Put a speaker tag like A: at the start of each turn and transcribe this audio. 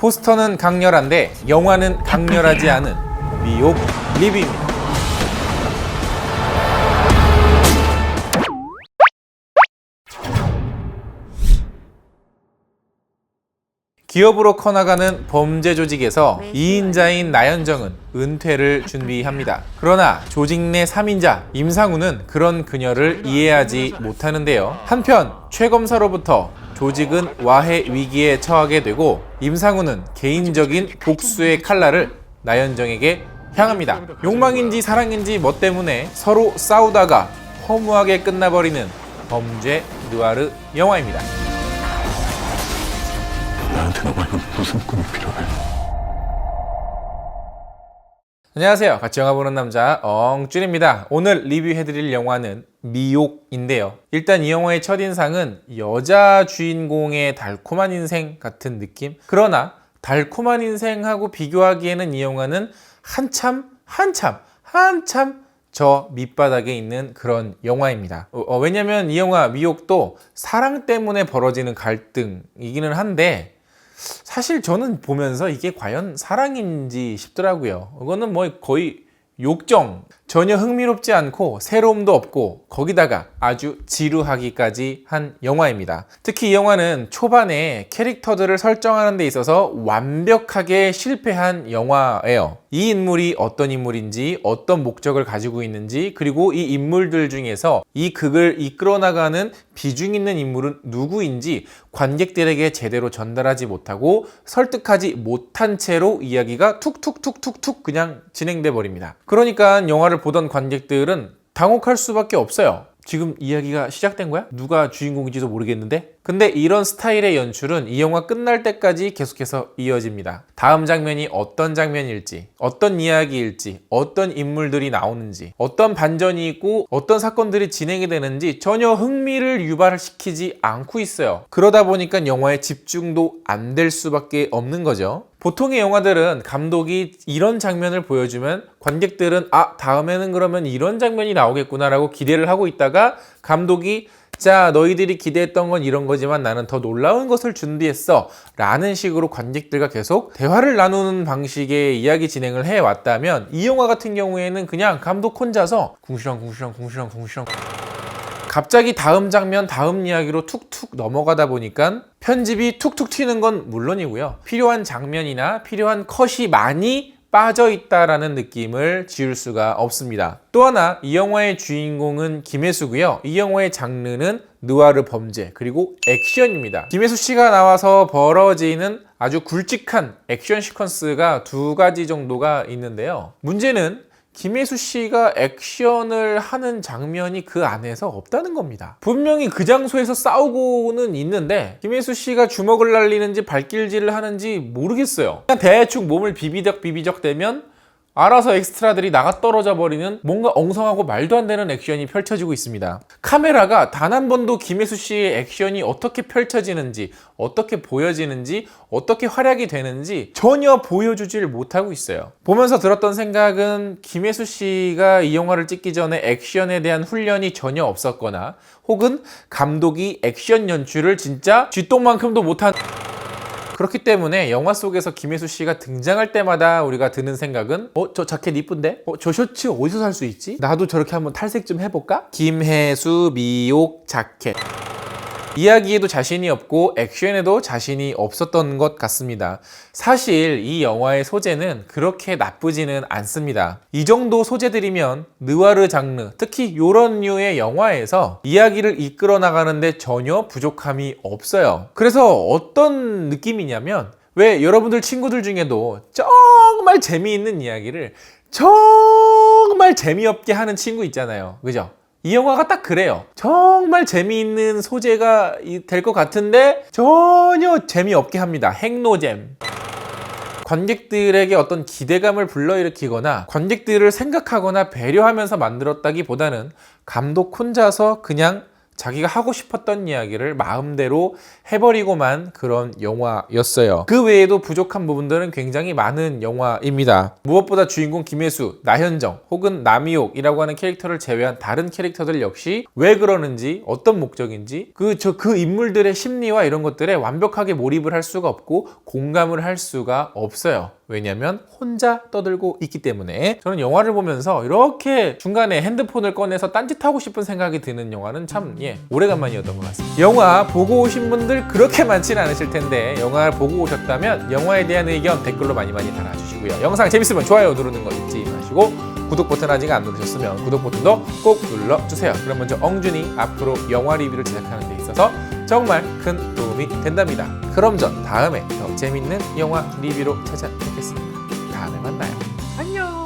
A: 포스터는 강렬한데 영화는 강렬하지 않은 미옥 리뷰입니다. 기업으로 커나가는 범죄 조직에서 2인자인 나연정은 은퇴를 준비합니다. 그러나 조직 내 3인자 임상우는 그런 그녀를 이해하지 못하는데요. 한편 최 검사로부터 조직은 와해 위기에 처하게 되고 임상우는 개인적인 복수의 칼날을 나연정에게 향합니다. 욕망인지 사랑인지 뭐 때문에 서로 싸우다가 허무하게 끝나버리는 범죄 느와르 영화입니다.
B: 나한테 너 말고 무슨 꿈이 필요해?
A: 안녕하세요. 같이 영화 보는 남자 엉쭈입니다. 오늘 리뷰해드릴 영화는 미옥인데요. 일단 이 영화의 첫인상은 여자 주인공의 달콤한 인생 같은 느낌? 그러나 달콤한 인생하고 비교하기에는 이 영화는 한참 저 밑바닥에 있는 그런 영화입니다. 왜냐면 이 영화 미옥도 사랑 때문에 벌어지는 갈등이기는 한데 사실 저는 보면서 이게 과연 사랑인지 싶더라고요. 이거는 뭐 거의 욕정, 전혀 흥미롭지 않고 새로움도 없고 거기다가 아주 지루하기까지 한 영화입니다. 특히 이 영화는 초반에 캐릭터들을 설정하는 데 있어서 완벽하게 실패한 영화예요. 이 인물이 어떤 인물인지, 어떤 목적을 가지고 있는지, 그리고 이 인물들 중에서 이 극을 이끌어 나가는 비중 있는 인물은 누구인지 관객들에게 제대로 전달하지 못하고 설득하지 못한 채로 이야기가 툭툭툭툭툭 그냥 진행돼 버립니다. 그러니까 영화를 보던 관객들은 당혹할 수밖에 없어요. 지금 이야기가 시작된 거야? 누가 주인공인지도 모르겠는데? 근데 이런 스타일의 연출은 이 영화 끝날 때까지 계속해서 이어집니다. 다음 장면이 어떤 장면일지, 어떤 이야기일지, 어떤 인물들이 나오는지, 어떤 반전이 있고 어떤 사건들이 진행이 되는지 전혀 흥미를 유발시키지 않고 있어요. 그러다 보니까 영화에 집중도 안 될 수밖에 없는 거죠. 보통의 영화들은 감독이 이런 장면을 보여주면 관객들은 다음에는 그러면 이런 장면이 나오겠구나 라고 기대를 하고 있다가 감독이 자, 너희들이 기대했던 건 이런 거지만 나는 더 놀라운 것을 준비했어 라는 식으로 관객들과 계속 대화를 나누는 방식의 이야기 진행을 해왔다면 이 영화 같은 경우에는 그냥 감독 혼자서 궁시렁 갑자기 다음 장면, 다음 이야기로 툭툭 넘어가다 보니까 편집이 툭툭 튀는 건 물론이고요. 필요한 장면이나 필요한 컷이 많이 빠져있다라는 느낌을 지울 수가 없습니다. 또 하나, 이 영화의 주인공은 김혜수고요. 이 영화의 장르는 느와르 범죄, 그리고 액션입니다. 김혜수 씨가 나와서 벌어지는 아주 굵직한 액션 시퀀스가 두 가지 정도가 있는데요. 문제는 김혜수 씨가 액션을 하는 장면이 그 안에서 없다는 겁니다. 분명히 그 장소에서 싸우고는 있는데 김혜수 씨가 주먹을 날리는지 발길질을 하는지 모르겠어요. 그냥 대충 몸을 비비적 대면 알아서 엑스트라들이 나가 떨어져 버리는 뭔가 엉성하고 말도 안 되는 액션이 펼쳐지고 있습니다. 카메라가 단 한 번도 김혜수 씨의 액션이 어떻게 펼쳐지는지, 어떻게 보여지는지, 어떻게 활약이 되는지 전혀 보여주질 못하고 있어요. 보면서 들었던 생각은 김혜수 씨가 이 영화를 찍기 전에 액션에 대한 훈련이 전혀 없었거나 혹은 감독이 액션 연출을 진짜 쥐똥만큼도 못한 그렇기 때문에 영화 속에서 김혜수 씨가 등장할 때마다 우리가 드는 생각은 저 자켓 이쁜데? 저 셔츠 어디서 살 수 있지? 나도 저렇게 한번 탈색 좀 해볼까? 김혜수 미옥 자켓. 이야기에도 자신이 없고 액션에도 자신이 없었던 것 같습니다. 사실 이 영화의 소재는 그렇게 나쁘지는 않습니다. 이 정도 소재들이면 느와르 장르, 특히 이런 류의 영화에서 이야기를 이끌어 나가는데 전혀 부족함이 없어요. 그래서 어떤 느낌이냐면 왜 여러분들 친구들 중에도 정말 재미있는 이야기를 정말 재미없게 하는 친구 있잖아요. 그죠? 이 영화가 딱 그래요. 정말 재미있는 소재가 될 것 같은데 전혀 재미없게 합니다. 핵노잼. 관객들에게 어떤 기대감을 불러일으키거나 관객들을 생각하거나 배려하면서 만들었다기보다는 감독 혼자서 그냥 자기가 하고 싶었던 이야기를 마음대로 해버리고만 그런 영화였어요. 그 외에도 부족한 부분들은 굉장히 많은 영화입니다. 무엇보다 주인공 김혜수, 나현정 혹은 남이옥이라고 하는 캐릭터를 제외한 다른 캐릭터들 역시 왜 그러는지, 어떤 목적인지 그 인물들의 심리와 이런 것들에 완벽하게 몰입을 할 수가 없고 공감을 할 수가 없어요. 왜냐면 혼자 떠들고 있기 때문에. 저는 영화를 보면서 이렇게 중간에 핸드폰을 꺼내서 딴짓하고 싶은 생각이 드는 영화는 참 오래간만이었던 것 같습니다. 영화 보고 오신 분들 그렇게 많지는 않으실 텐데 영화를 보고 오셨다면 영화에 대한 의견 댓글로 많이 달아주시고요. 영상 재밌으면 좋아요 누르는 거 잊지 마시고 구독 버튼 아직 안 누르셨으면 구독 버튼도 꼭 눌러주세요. 그러면 저 엉준이 앞으로 영화 리뷰를 제작하는 데 있어서 정말 큰 도움이 된답니다. 그럼 전 다음에 더 재밌는 영화 리뷰로 찾아뵙겠습니다. 다음에 만나요. 안녕.